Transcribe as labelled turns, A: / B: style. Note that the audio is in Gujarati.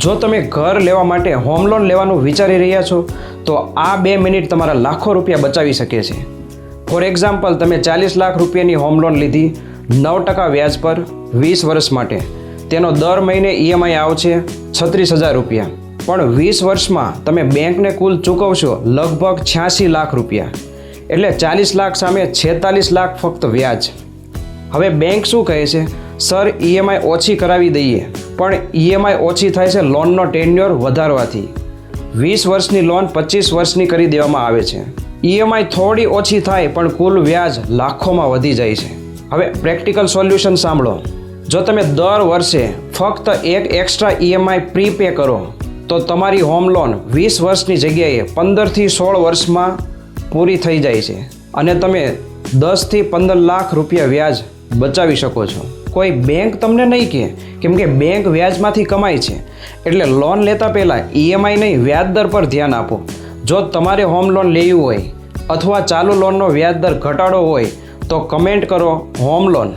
A: જો તમે ઘર લેવા માટે હોમ લોન લેવાનું વિચારી રહ્યા છો તો આ 2 મિનિટ તમારા લાખો રૂપિયા બચાવી શકે છે. ફોર એક્ઝામ્પલ, તમે 40 લાખ રૂપિયાની હોમ લોન લીધી 9% વ્યાજ પર 20 વર્ષ માટે. તેનો દર મહિને EMI આવશે 36,000 રૂપિયા. પણ 20 વર્ષમાં તમે બેંકને કુલ ચૂકવશો લગભગ 86 લાખ રૂપિયા. એટલે 40 લાખ સામે 46 લાખ ફક્ત વ્યાજ. હવે બેંક શું કહે છે? સર, EMI ઓછી કરાવી દઈએ. પણ EMI ઓછી થાય છે લોનનો ટેન્યોર વધારવાથી. 20 વર્ષની લોન 25 વર્ષની કરી દેવામાં આવે છે. EMI થોડી ઓછી થાય પણ કુલ વ્યાજ લાખોમાં વધી જાય છે. હવે પ્રેક્ટિકલ સોલ્યુશન સાંભળો. જો તમે દર વર્ષે ફક્ત એક એક્સ્ટ્રા EMI પ્રીપે કરો તો તમારી હોમ લોન 20 વર્ષની જગ્યાએ 15 થી 16 વર્ષમાં પૂરી થઈ જાય છે અને તમે 10 થી 15 લાખ રૂપિયા વ્યાજ બચાવી શકો છો. કોઈ બેંક તમને નહીં કહે, કેમ કે બેંક વ્યાજમાંથી કમાય છે. એટલે લોન લેતા પહેલાં EMI નહીં, વ્યાજ દર પર ધ્યાન આપો. જો તમારે હોમ લોન લેવી હોય અથવા ચાલુ લોનનો વ્યાજ દર ઘટાડો હોય તો કમેન્ટ કરો હોમ લોન.